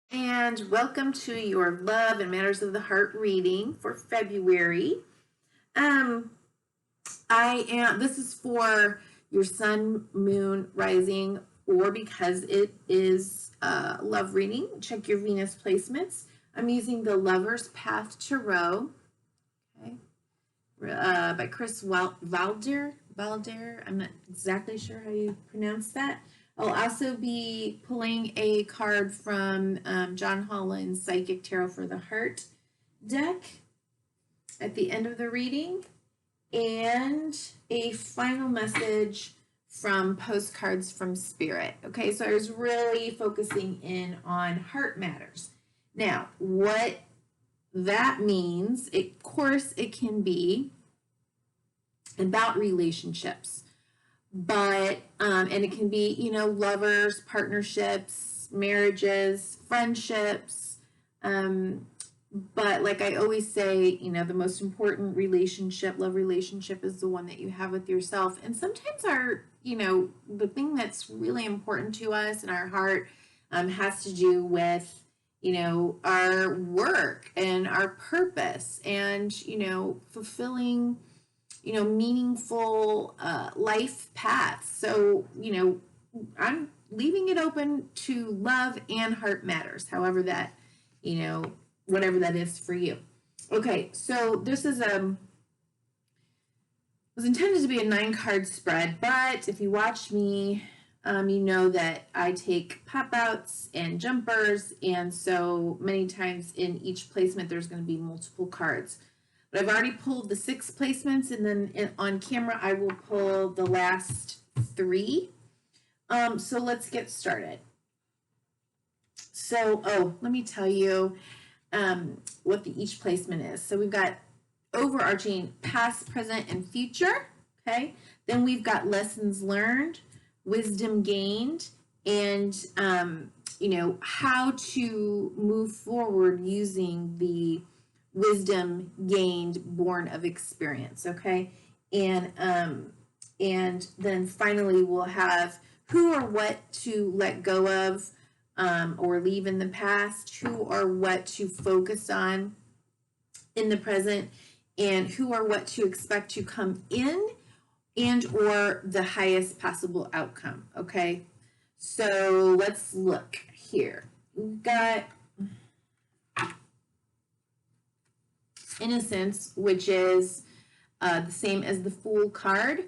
And welcome to your Love and Matters of the Heart reading for February. Um, this is for your sun, moon, rising, or because it is love reading. Check your Venus placements. I'm using the Lover's Path Tarot, okay, by Chris Valder. I'm not exactly sure how you pronounce that. I'll also be pulling a card from John Holland's Psychic Tarot for the Heart deck at the end of the reading, and a final message from Postcards from Spirit. Okay, so I was really focusing in on heart matters. Now, what that means, of course, it can be about relationships, but and it can be, lovers, partnerships, marriages, friendships, but like I always say, the most important love relationship is the one that you have with yourself. And sometimes the thing that's really important to us in our heart has to do with our work and our purpose and fulfilling meaningful life paths. So, I'm leaving it open to love and heart matters, however that, whatever that is for you. Okay, so this is was intended to be a 9-card spread, but if you watch me, you know that I take pop-outs and jumpers, and so many times in each placement there's going to be multiple cards. But I've already pulled the 6 placements, and then on camera I will pull the last 3. So let's get started. So, let me tell you what each placement is. So we've got overarching past, present, and future. Okay. Then we've got lessons learned, wisdom gained, and how to move forward using the wisdom gained born of experience. Okay. And then finally we'll have who or what to let go of or leave in the past, who or what to focus on in the present, and who or what to expect to come in and or the highest possible outcome. Okay, so let's look here. We've got Innocence, which is the same as the Fool card,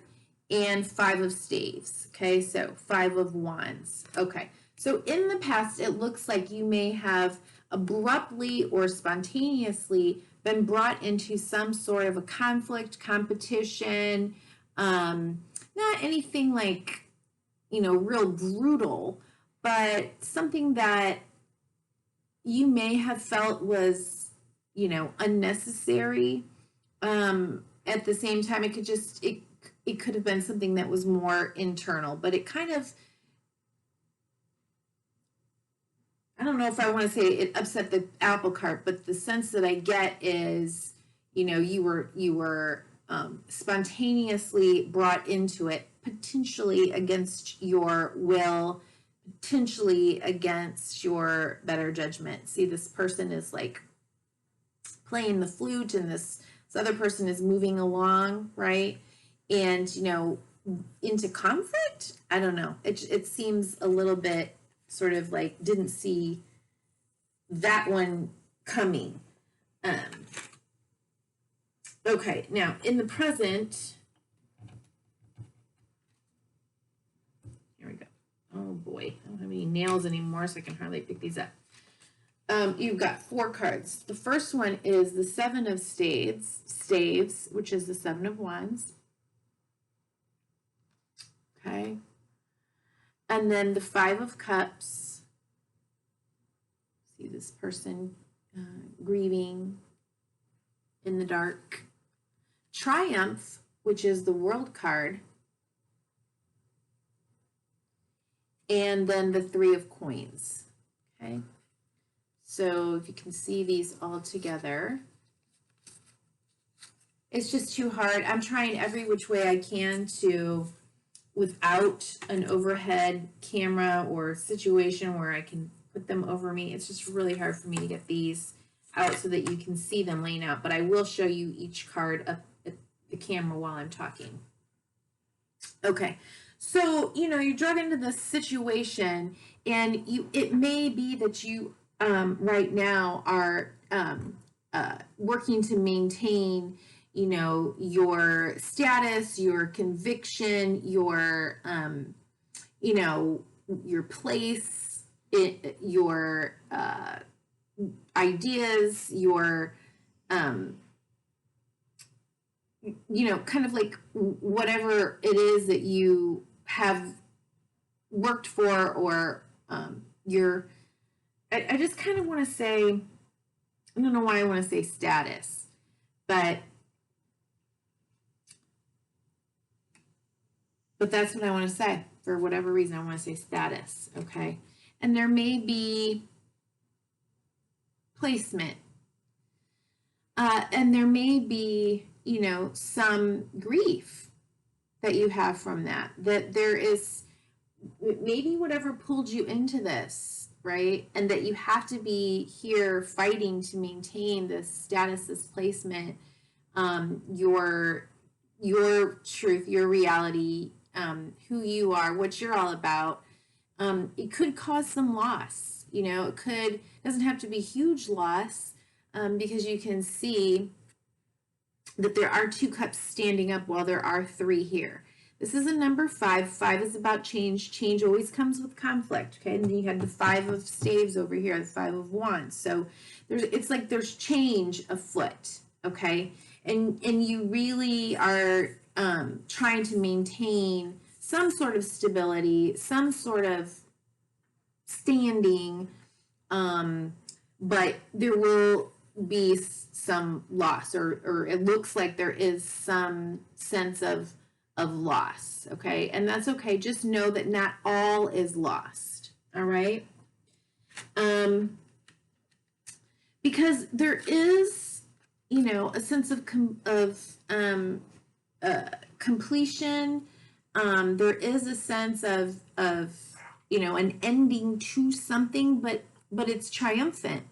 and 5 of Staves. Okay, so 5 of Wands. Okay, so in the past, it looks like you may have abruptly or spontaneously been brought into some sort of a conflict, competition, not anything like, real brutal, but something that you may have felt was, unnecessary. At the same time, it could have been something that was more internal, but it kind of, I don't know if I want to say it upset the apple cart, but the sense that I get is, you were spontaneously brought into it, potentially against your will, potentially against your better judgment. See, this person is like playing the flute, and this other person is moving along, right? And, into conflict, I don't know. It seems a little bit sort of like didn't see that one coming. Okay, now in the present, here we go. Oh boy, I don't have any nails anymore, so I can hardly pick these up. You've got 4 cards. The first one is the 7 of staves, which is the 7 of Wands. Okay. And then the 5 of Cups. See this person grieving in the dark. Triumph, which is the World card. And then the 3 of Coins. Okay. So if you can see these all together, it's just too hard. I'm trying every which way I can to, without an overhead camera or situation where I can put them over me. It's just really hard for me to get these out so that you can see them laying out, but I will show you each card up at the camera while I'm talking. Okay, so, you know, you're dragged into this situation, and it may be that you right now are working to maintain, you know, your status, your conviction, your, you know, your place, your ideas, your, you know, kind of like whatever it is that you have worked for, or I just kind of want to say, I don't know why I want to say status, but that's what I want to say. For whatever reason, I want to say status, okay? And there may be placement, and there may be, you know, some grief that you have from that there is maybe whatever pulled you into this, right? And that you have to be here fighting to maintain this status, this placement, your truth, your reality, who you are, what you're all about. It could cause some loss, you know, it doesn't have to be huge loss, because you can see that there are 2 cups standing up while there are 3 here. This is a number 5. 5 is about change. Change always comes with conflict, okay? And then you had the 5 of staves over here, the 5 of wands. So it's like there's change afoot, okay? And you really are trying to maintain some sort of stability, some sort of standing, but there will be some loss, or it looks like there is some sense of loss, okay? And that's okay. Just know that not all is lost, all right? Because there is, you know, a sense of completion. There is a sense of you know, an ending to something, but it's triumphant.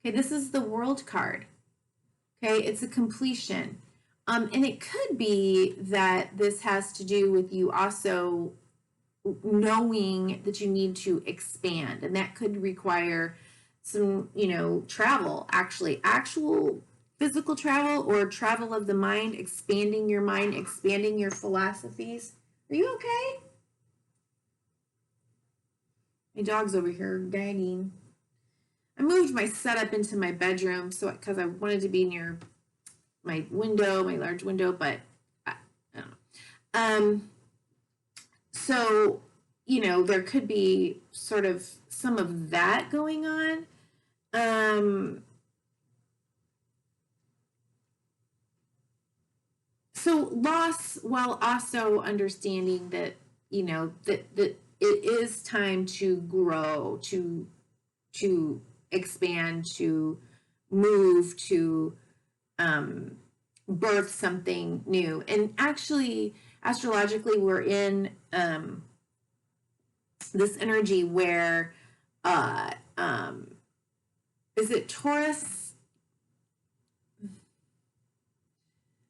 Okay, this is the World card. Okay, it's a completion. And it could be that this has to do with you also knowing that you need to expand, and that could require some, you know, travel, actual physical travel, or travel of the mind, expanding your mind, expanding your philosophies. Are you okay? My dog's over here gagging. I moved my setup into my bedroom because I wanted to be near my window, my large window, but I don't know. So, you know, there could be sort of some of that going on. So loss, while also understanding that, you know, that it is time to grow, to expand, to move, to birth something new. And actually, astrologically, we're in this energy where is it Taurus?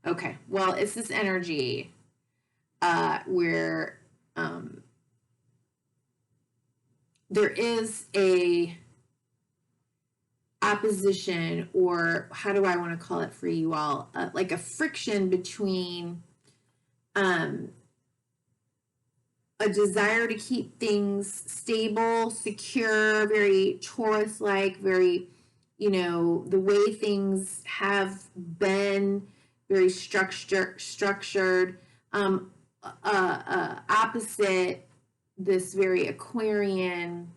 Okay, well, it's this energy where there is a opposition, or how do I want to call it for you all? Like a friction between a desire to keep things stable, secure, very Taurus-like, very, you know, the way things have been, very structured, opposite this very Aquarian,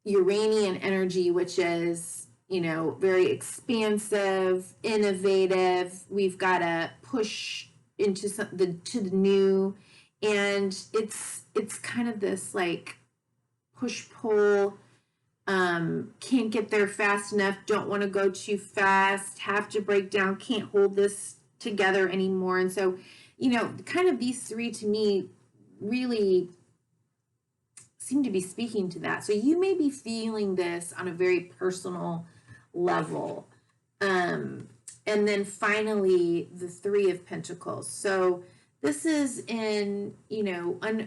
Uranian energy, which is, you know, very expansive, innovative. We've got to push into the new, and it's kind of this like push-pull. Can't get there fast enough, don't want to go too fast, have to break down, can't hold this together anymore. And so, you know, kind of these 3 to me really seem to be speaking to that. So you may be feeling this on a very personal level. And then finally, the Three of Pentacles. So this is in,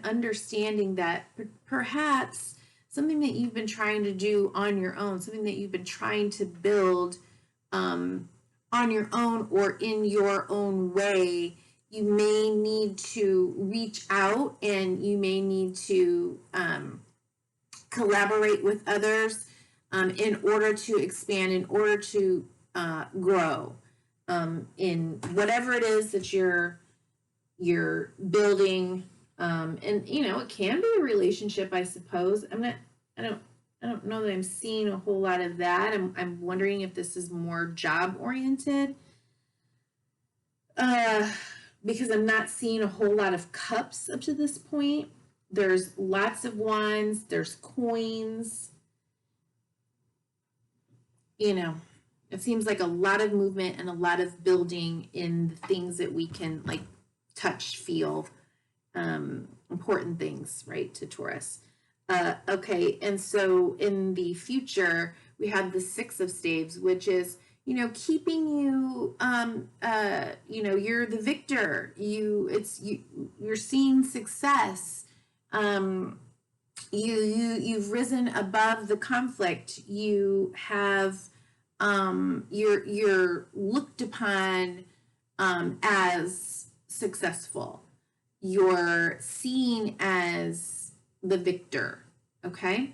understanding that perhaps something that you've been trying to do on your own, something that you've been trying to build on your own or in your own way, you may need to reach out and you may need to collaborate with others in order to expand, in order to grow in whatever it is that you're building. And it can be a relationship, I suppose. I don't know that I'm seeing a whole lot of that. I'm wondering if this is more job oriented. Because I'm not seeing a whole lot of cups up to this point. There's lots of wands, there's coins. It seems like a lot of movement and a lot of building in the things that we can like touch, feel, important things, right, to Taurus. Okay, and so in the future, we have the Six of Staves, which is, keeping you, you're the victor. You're seeing success. You've risen above the conflict. You have, you're looked upon as successful. You're seen as the victor. Okay.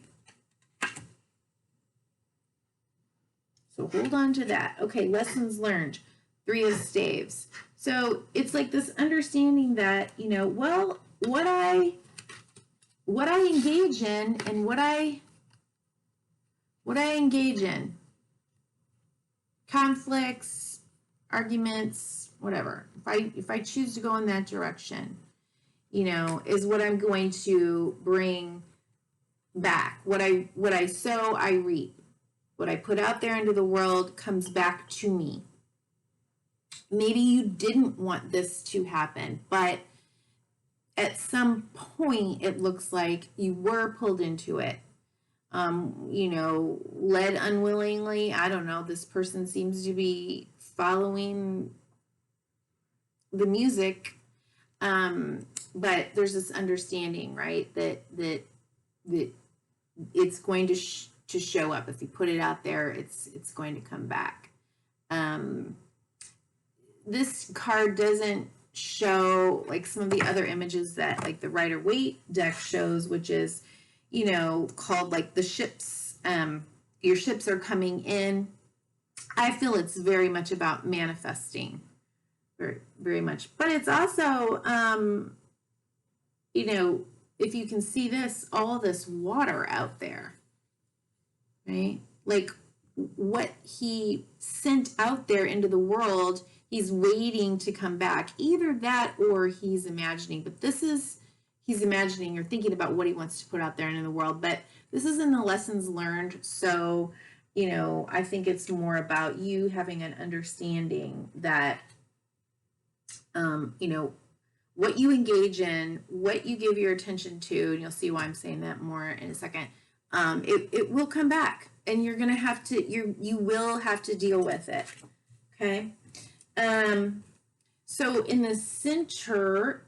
So hold on to that. Okay, lessons learned. Three of Staves. So it's like this understanding that, what I engage in and what I engage in, conflicts, arguments, whatever. If I choose to go in that direction, is what I'm going to bring back. What I sow, I reap. What I put out there into the world comes back to me. Maybe you didn't want this to happen, but at some point it looks like you were pulled into it. Led unwillingly. I don't know. This person seems to be following the music. But there's this understanding, right? That it's going to show up. If you put it out there, it's going to come back. This card doesn't show like some of the other images that like the Rider-Waite deck shows, which is, called like the ships. Your ships are coming in. I feel it's very much about manifesting, very, very much. But it's also, if you can see this, all this water out there, right? Like what he sent out there into the world, he's waiting to come back. Either that or he's imagining. But this is, he's imagining or thinking about what he wants to put out there into the world. But this is in the lessons learned. So, I think it's more about you having an understanding that, what you engage in, what you give your attention to, and you'll see why I'm saying that more in a second, it will come back. And you're going to have to, you will have to deal with it. Okay. So in the center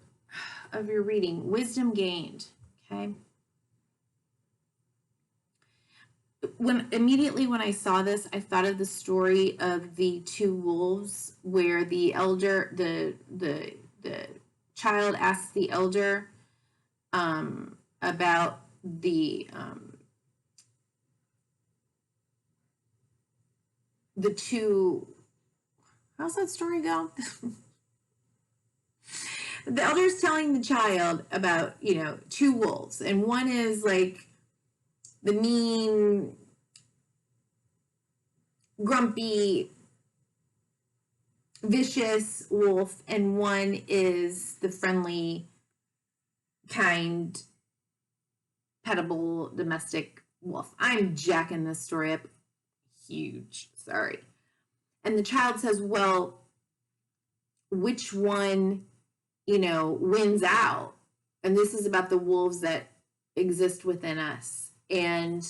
of your reading, wisdom gained. Okay. Immediately when I saw this, I thought of the story of the two wolves where the elder, the child asked the elder, about the two, how's that story go? The elder's telling the child about, two wolves, and one is like the mean, grumpy, vicious wolf, and one is the friendly, kind, petable, domestic wolf. I'm jacking this story up huge. Sorry. And the child says, well, which one, wins out? And this is about the wolves that exist within us. And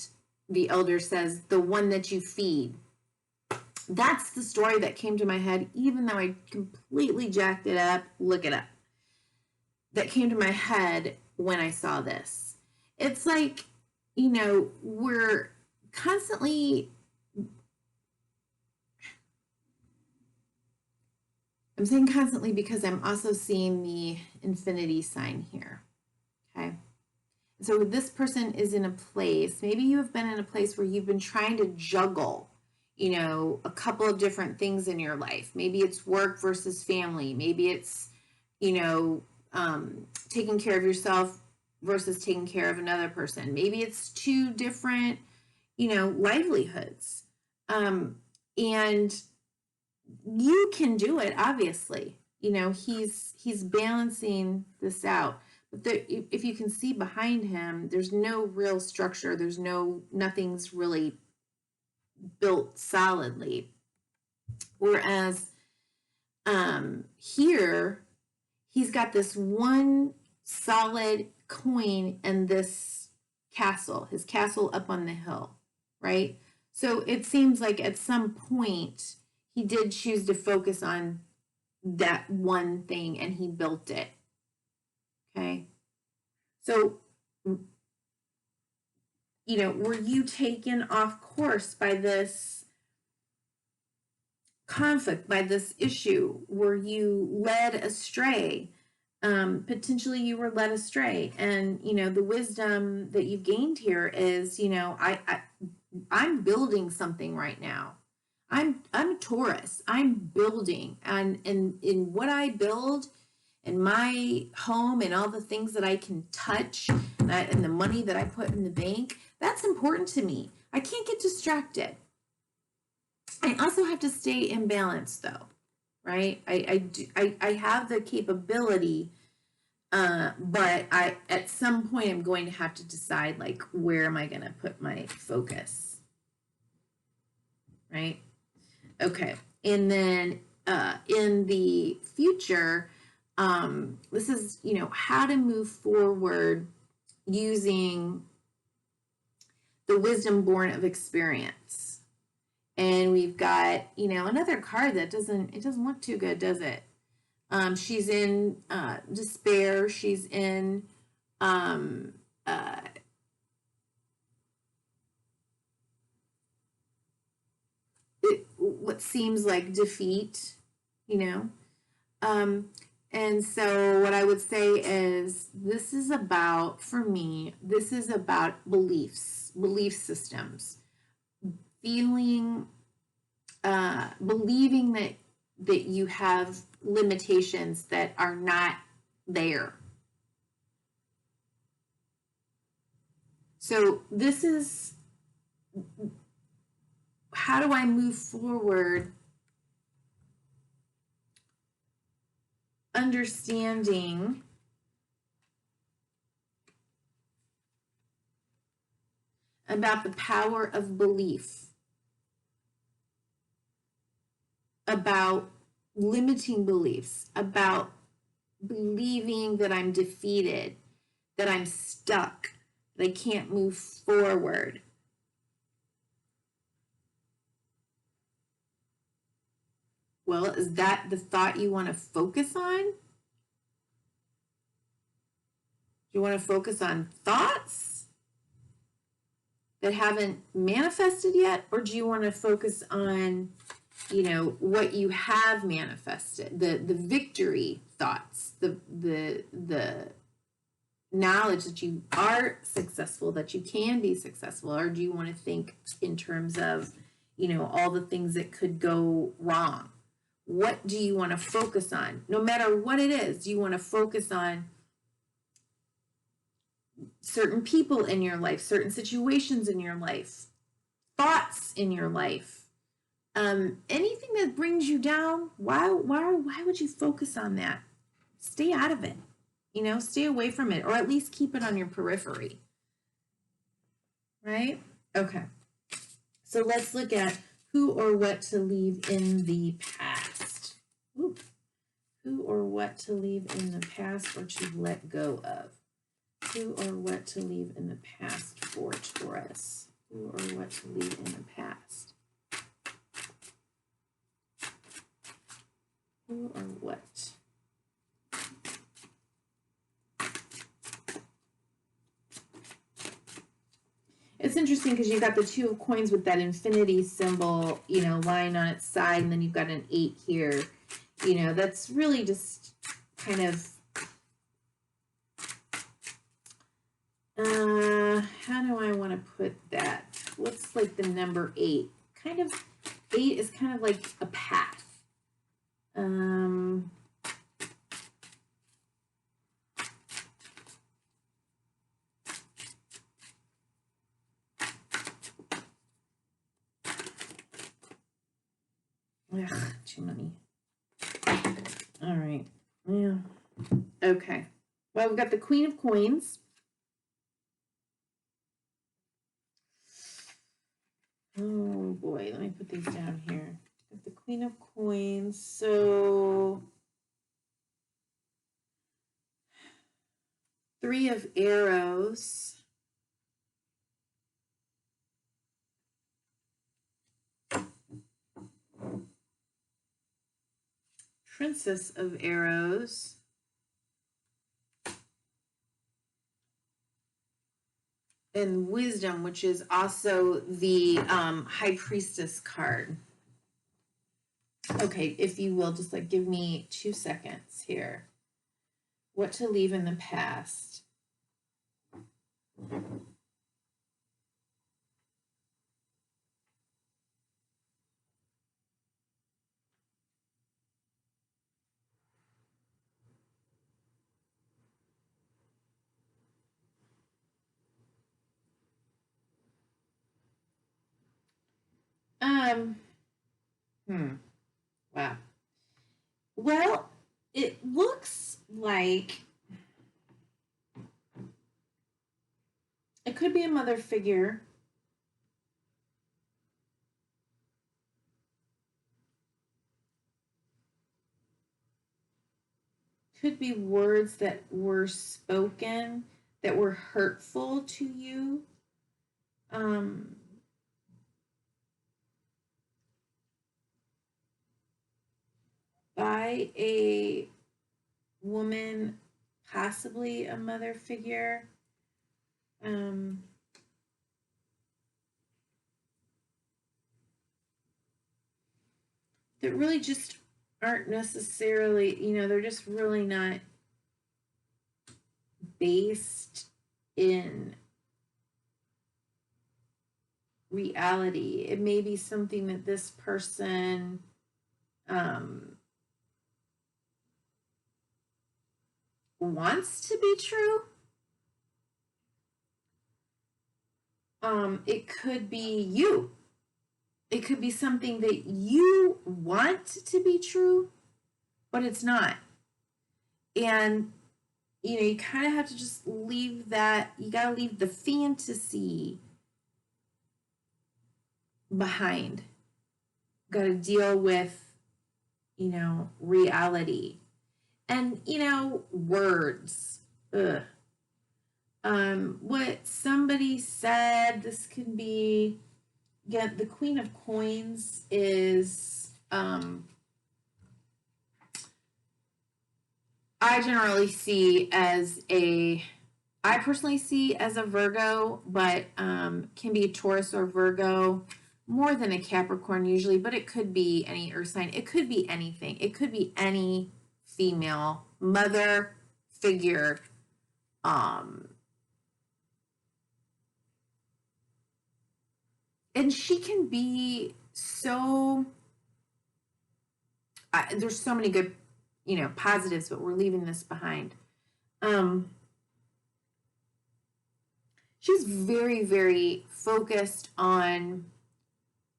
the elder says, the one that you feed. That's the story that came to my head, even though I completely jacked it up. Look it up. That came to my head when I saw this. It's like, you know, we're constantly, I'm saying constantly because I'm also seeing the infinity sign here. Okay. So this person is in a place, maybe you have been in a place where you've been trying to juggle, you know, a couple of different things in your life. Maybe it's work versus family. Maybe it's, you know, taking care of yourself versus taking care of another person. Maybe it's two different, you know, livelihoods. And you can do it, obviously. You know, he's balancing this out. But if you can see behind him, there's no real structure. There's nothing's really built solidly. Whereas here, he's got this one solid coin and this castle, his castle up on the hill, right? So it seems like at some point he did choose to focus on that one thing and he built it. Okay. So, you know, were you taken off course by this conflict, by this issue? Were you led astray? Potentially you were led astray. And, you know, the wisdom that you've gained here is, you know, I'm building something right now. I'm Taurus. I'm building, and in what I build in my home and all the things that I can touch and the money that I put in the bank, that's important to me. I can't get distracted. I also have to stay in balance, though, right? I have the capability, but at some point I'm going to have to decide, like, where am I going to put my focus, right? Okay, and then in the future, this is, you know, how to move forward using the wisdom born of experience. And we've got, you know, another card that doesn't look too good, does it? She's in despair. She's in what seems like defeat, you know. And so what I would say is this is about, for me, this is about beliefs, belief systems, feeling, believing that you have limitations that are not there. So this is, how do I move forward understanding about the power of belief, about limiting beliefs, about believing that I'm defeated, that I'm stuck, that I can't move forward. Well, is that the thought you want to focus on? Do you want to focus on thoughts that haven't manifested yet? Or do you want to focus on, you know, what you have manifested, the victory thoughts, the knowledge that you are successful, that you can be successful? Or do you want to think in terms of, you know, all the things that could go wrong? What do you want to focus on? No matter what it is, do you want to focus on certain people in your life, certain situations in your life, thoughts in your life, anything that brings you down? Why would you focus on that? Stay out of it. You know, stay away from it, or at least keep it on your periphery. Right? Okay. So let's look at who or what to leave in the past. Ooh. Who or what to leave in the past or to let go of. Who or what to leave in the past for Taurus? Who or what to leave in the past? Who or what? It's interesting because you've got the 2 of coins with that infinity symbol, you know, lying on its side, and then you've got an 8 here. You know, that's really just kind of, how do I want to put that? What's like the number 8? Kind of, 8 is kind of like a path. Ugh, too many. All right. Yeah. Okay. Well, we've got the Queen of Coins. Oh boy, let me put these down here. The Queen of Coins. So 3 of Arrows. Princess of Arrows. And Wisdom, which is also the High Priestess card. Okay, if you will, just like give me 2 seconds here. What to leave in the past. Wow. Well, it looks like it could be a mother figure. Could be words that were spoken that were hurtful to you. By a woman, possibly a mother figure. That really just aren't necessarily, you know, they're just really not based in reality. It may be something that this person wants to be true. It could be you. It could be something that you want to be true, but it's not. And, you know, you kind of have to just leave that, you got to leave the fantasy behind. Got to deal with, you know, reality. And, you know, words. Ugh. What somebody said, this could be, again, the Queen of Coins is, I generally see as I personally see as a Virgo, but can be a Taurus or Virgo, more than a Capricorn usually, but it could be any earth sign. It could be anything. It could be any female mother figure. And she can be so, there's so many good, you know, positives, but we're leaving this behind. She's very, very focused on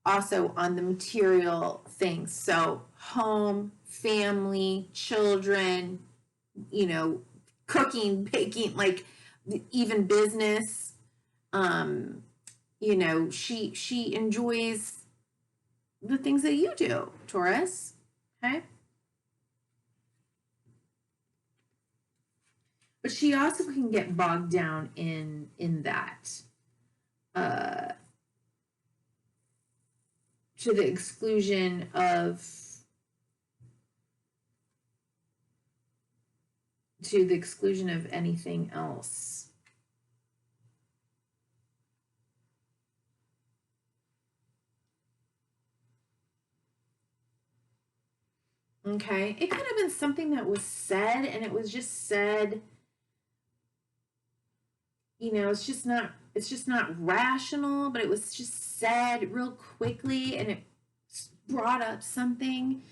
also on the material things. So home, family, children, you know, cooking, baking, like even business. You know, she enjoys the things that you do, Taurus. Okay. But she also can get bogged down in that, to the exclusion of anything else. Okay, it could have been something that was said, and it was just said, it's just not rational, but it was just said real quickly, and it brought up something,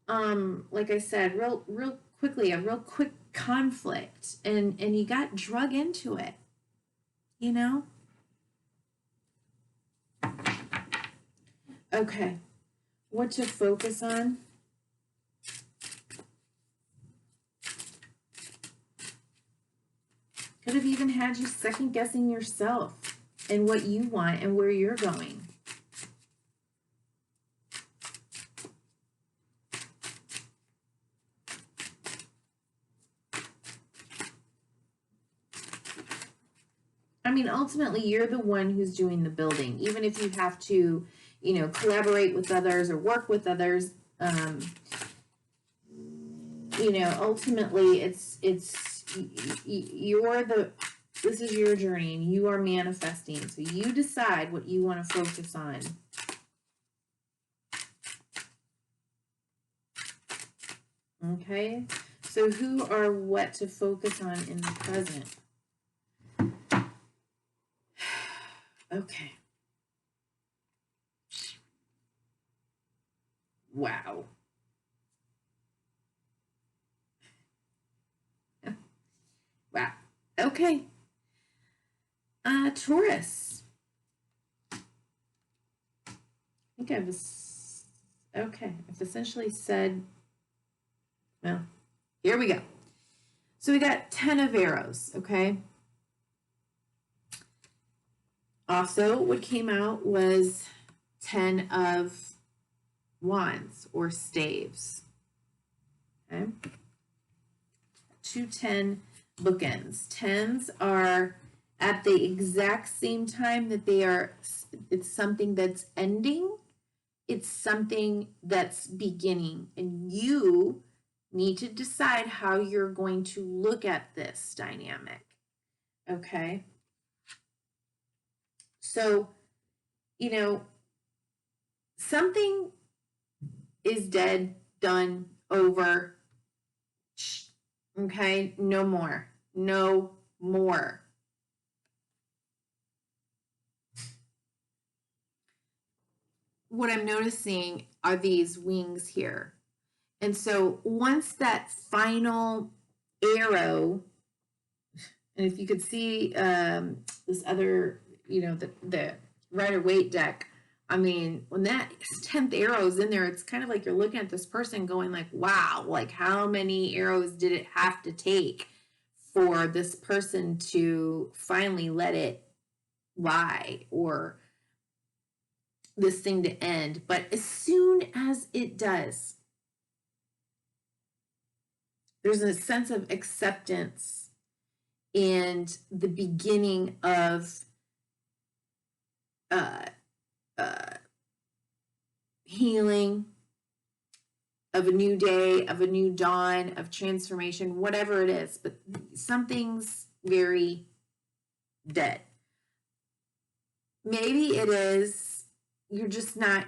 like I said, real quickly, a real quick conflict, and you got drug into it, Okay, what to focus on? Could have even had you second guessing yourself and what you want and where you're going. I mean, ultimately, you're the one who's doing the building, even if you have to, collaborate with others or work with others. Ultimately, this is your journey, and you are manifesting. So you decide what you want to focus on. Okay, so who or what to focus on in the present? Okay. Wow. Wow. Okay. Taurus. I think I've essentially said, well, here we go. So we got 10 of arrows, okay? Also, what came out was 10 of wands or staves, okay? 2 10 bookends. 10s are at the exact same time that it's something that's ending, it's something that's beginning, and you need to decide how you're going to look at this dynamic, okay? So, something is dead, done, over, okay? No more. No more. What I'm noticing are these wings here. And so once that final arrow, and if you could see this other, the Rider-Waite deck, I mean, when that 10th arrow is in there, it's kind of like you're looking at this person going like, wow, like how many arrows did it have to take for this person to finally let it lie, or this thing to end? But as soon as it does, there's a sense of acceptance and the beginning of healing, of a new day, of a new dawn, of transformation, whatever it is. But something's very dead. Maybe it is you're just not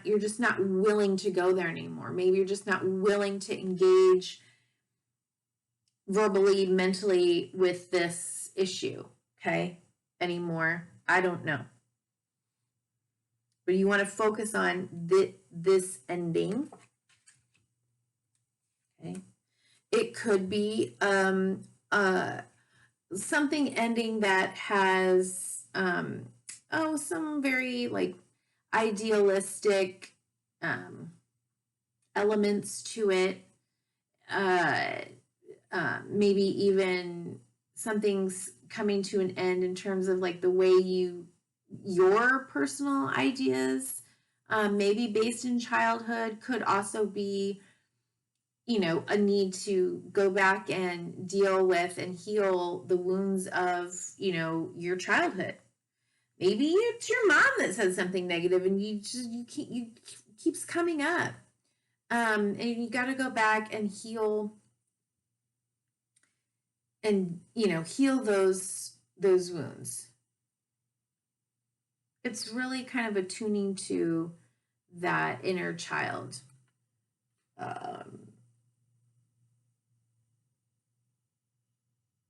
willing to go there anymore. Maybe you're just not willing to engage verbally, mentally with this issue, okay, anymore. I don't know. But you want to focus on this ending. Okay. It could be something ending that has some very like idealistic elements to it. Maybe even something's coming to an end in terms of like the way your personal ideas, maybe based in childhood, could also be you know, a need to go back and deal with and heal the wounds of, you know, your childhood. Maybe it's your mom that said something negative and you keeps coming up. And you got to go back and heal and, you know, heal those wounds. It's really kind of attuning to that inner child.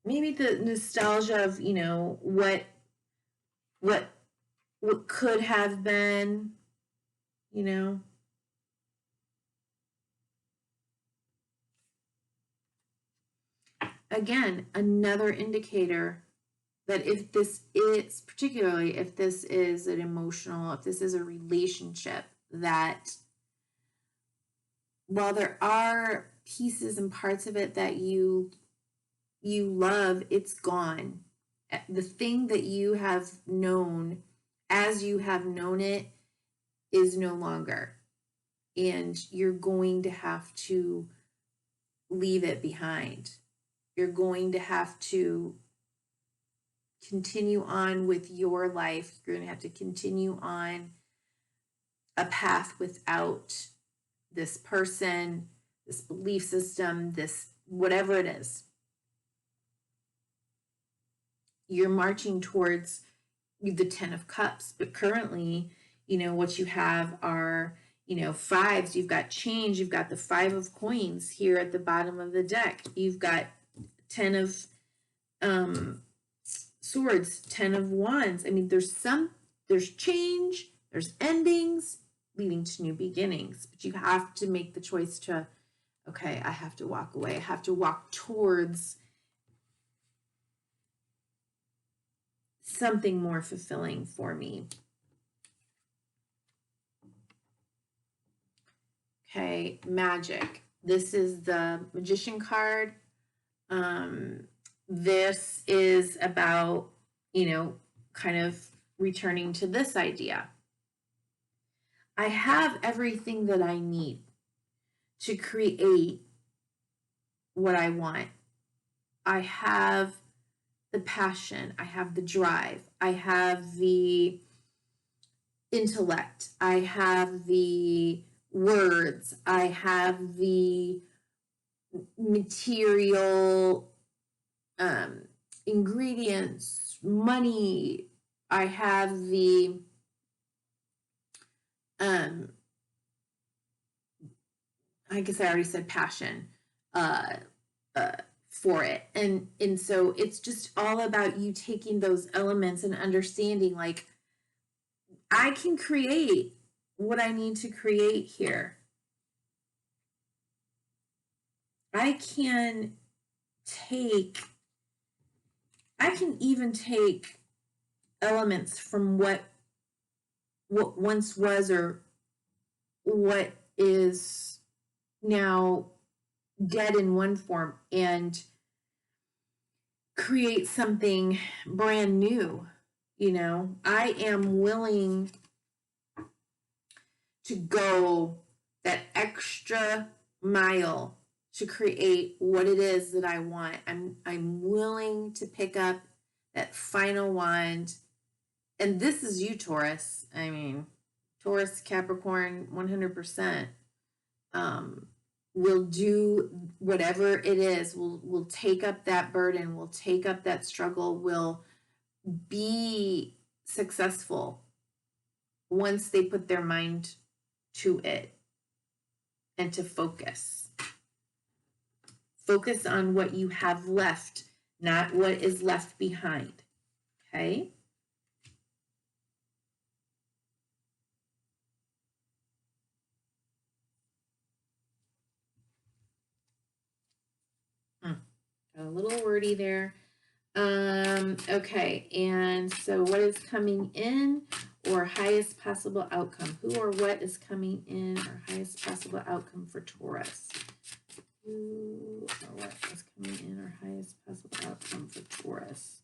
Maybe the nostalgia of, you know, what could have been, you know. Again, another indicator that if this is, particularly if this is an emotional, if this is a relationship, that while there are pieces and parts of it that you love, it's gone. The thing that you have known as you have known it is no longer. And you're going to have to leave it behind. You're going to have to continue on with your life. You're going to have to continue on a path without this person, this belief system, this whatever it is. You're marching towards the 10 of Cups, but currently, you know, what you have are, you know, fives. You've got change. You've got the 5 of coins here at the bottom of the deck. You've got 10 of swords, 10 of wands. I mean, there's change, there's endings leading to new beginnings, but you have to make the choice to, okay, I have to walk away. I have to walk towards something more fulfilling for me. Okay, magic. This is the Magician card. This is about, you know, kind of returning to this idea. I have everything that I need to create what I want. I have the passion. I have the drive. I have the intellect. I have the words. I have the material ingredients, money. I have the I guess I already said passion for it. And so it's just all about you taking those elements and understanding, like, I can create what I need to create here. I can even take elements from what once was or what is now dead in one form and create something brand new. You know, I am willing to go that extra mile to create what it is that I want. I'm willing to pick up that final wand. And this is you, Taurus. I mean, Taurus, Capricorn, 100%. Will do whatever it is. Will take up that burden. Will take up that struggle. Will be successful once they put their mind to it and to focus. Focus on what you have left, not what is left behind. Okay? Got a little wordy there. Okay, and so what is coming in or highest possible outcome? Who or what is coming in or highest possible outcome for Taurus? Who or what is coming in or highest possible outcome for Taurus?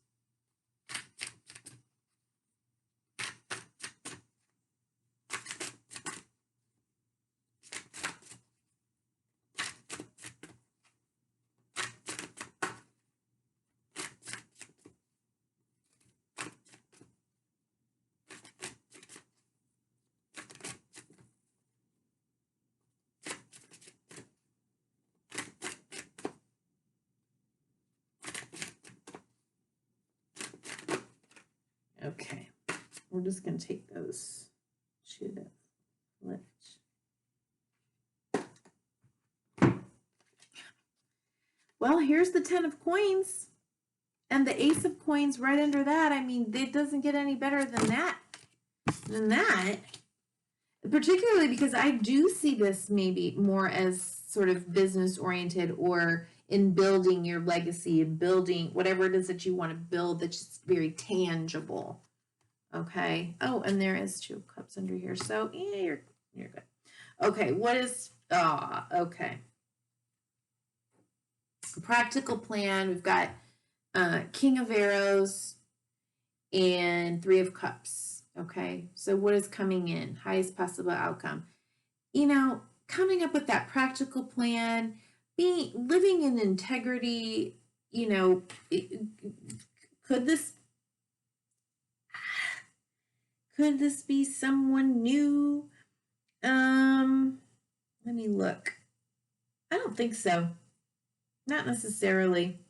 we're just going to take those should have flipped. Well, here's the 10 of coins and the ace of coins right under that. I mean, it doesn't get any better than that. Particularly because I do see this maybe more as sort of business oriented or in building your legacy and building whatever it is that you want to build that's just very tangible. Okay. Oh, and there is 2 of cups under here. So yeah, you're good. Okay. What is, okay. Practical plan. We've got King of Arrows and 3 of Cups. Okay. So what is coming in? Highest possible outcome. You know, coming up with that practical plan, living in integrity, you know, could this be someone new? Let me look. I don't think so. Not necessarily.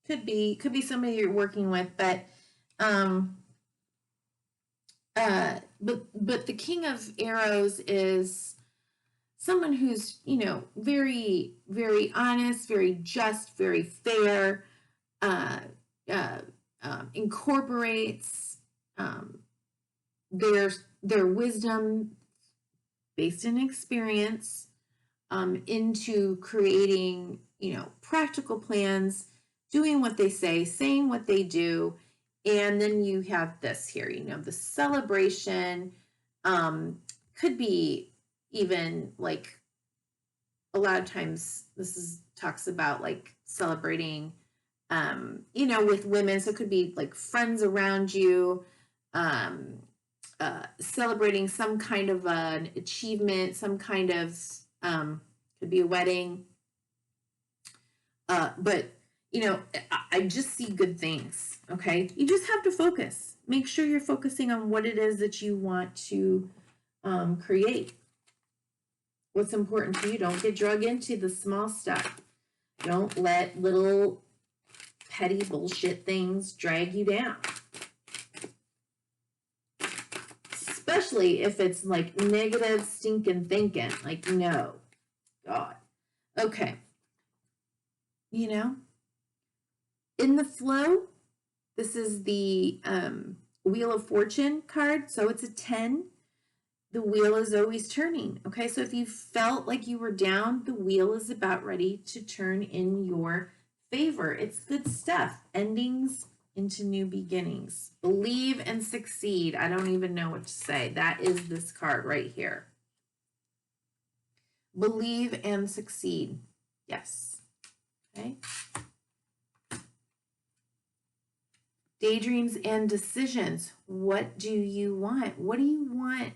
Could be somebody you're working with, but the King of Arrows is someone who's, you know, very, very honest, very just, very fair, incorporates their wisdom based in experience into creating, you know, practical plans, doing what they say, saying what they do. And then you have this here, you know, the celebration could be even like a lot of times talks about like celebrating, you know, with women. So it could be like friends around you, celebrating some kind of an achievement, some kind of, could be a wedding. But, you know, I just see good things, okay? You just have to focus. Make sure you're focusing on what it is that you want to create. What's important to you. Don't get dragged into the small stuff. Don't let little petty bullshit things drag you down. Especially if it's like negative stinking thinking. Like, no. God. Okay. You know, in the flow, this is the Wheel of Fortune card. So it's a 10. The wheel is always turning. Okay, so if you felt like you were down, the wheel is about ready to turn in your favor. It's good stuff. Endings into new beginnings. Believe and succeed. I don't even know what to say. That is this card right here. Believe and succeed. Yes. Okay. Daydreams and decisions. What do you want? What do you want?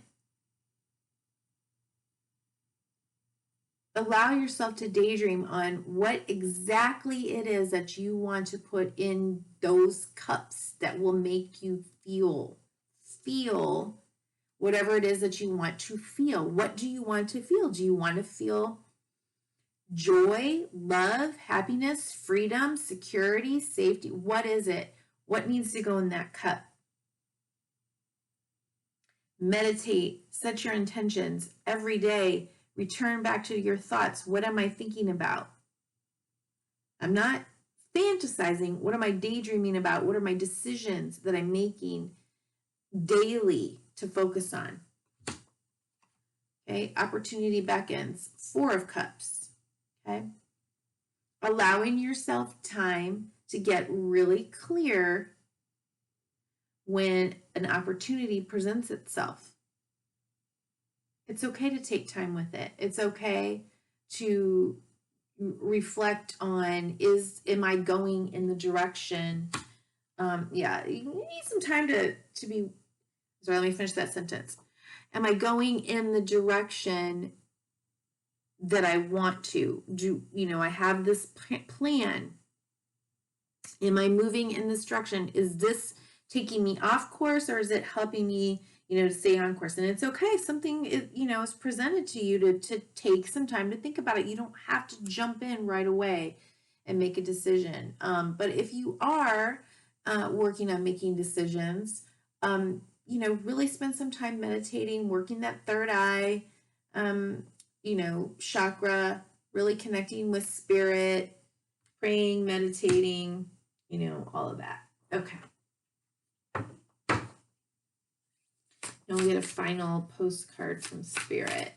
Allow yourself to daydream on what exactly it is that you want to put in those cups that will make you feel whatever it is that you want to feel. What do you want to feel? Do you want to feel joy, love, happiness, freedom, security, safety? What is it? What needs to go in that cup? Meditate, set your intentions every day. Return back to your thoughts. What am I thinking about? I'm not fantasizing. What am I daydreaming about? What are my decisions that I'm making daily to focus on? Okay, opportunity beckons. 4 of Cups. Okay, allowing yourself time to get really clear when an opportunity presents itself. It's okay to take time with it. It's okay to reflect on, am I going in the direction? Yeah, you need some time to be, sorry, let me finish that sentence. Am I going in the direction that I want to do? You know, I have this plan. Am I moving in this direction? Is this taking me off course, or is it helping me, you know, to stay on course? And it's okay if something is, you know, is presented to you to take some time to think about it. You don't have to jump in right away and make a decision. But if you are working on making decisions, you know, really spend some time meditating, working that third eye, you know, chakra, really connecting with spirit, praying, meditating, you know, all of that. Okay. Now we'll get a final postcard from spirit.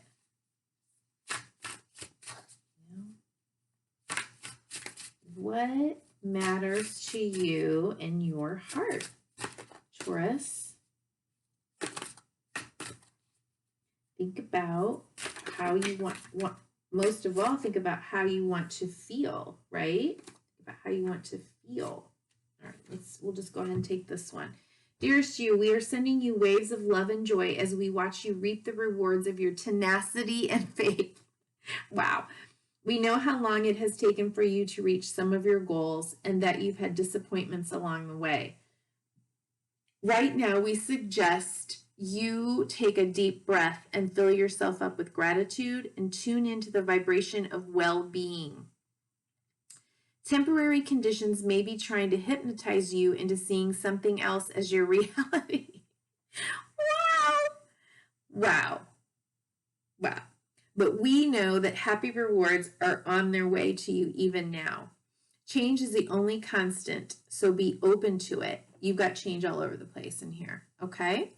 What matters to you in your heart, Taurus? Think about how you want, most of all, think about how you want to feel, right? Think about how you want to feel. All right, we'll just go ahead and take this one. Dearest you, we are sending you waves of love and joy as we watch you reap the rewards of your tenacity and faith. Wow. We know how long it has taken for you to reach some of your goals and that you've had disappointments along the way. Right now, we suggest you take a deep breath and fill yourself up with gratitude and tune into the vibration of well-being. Temporary conditions may be trying to hypnotize you into seeing something else as your reality. Wow. Wow. Wow. But we know that happy rewards are on their way to you even now. Change is the only constant, so be open to it. You've got change all over the place in here, okay?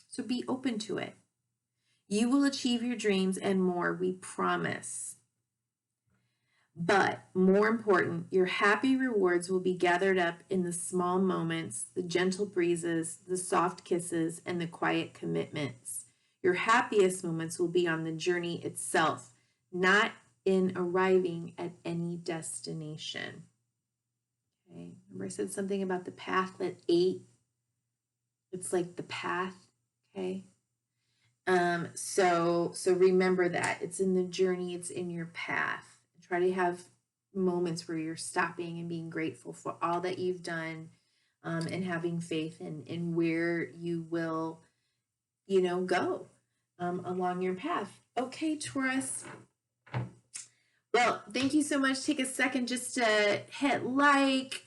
So be open to it. You will achieve your dreams and more, we promise. But more important, your happy rewards will be gathered up in the small moments, the gentle breezes, the soft kisses, and the quiet commitments. Your happiest moments will be on the journey itself, not in arriving at any destination. Okay, remember I said something about the path at 8? It's like the path, okay? So remember that. It's in the journey, it's in your path. Try to have moments where you're stopping and being grateful for all that you've done, and having faith in where you will, you know, go along your path. Okay, Taurus. Well, thank you so much. Take a second just to hit like,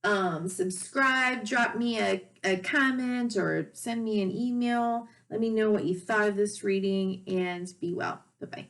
subscribe, drop me a comment or send me an email. Let me know what you thought of this reading and be well. Bye-bye.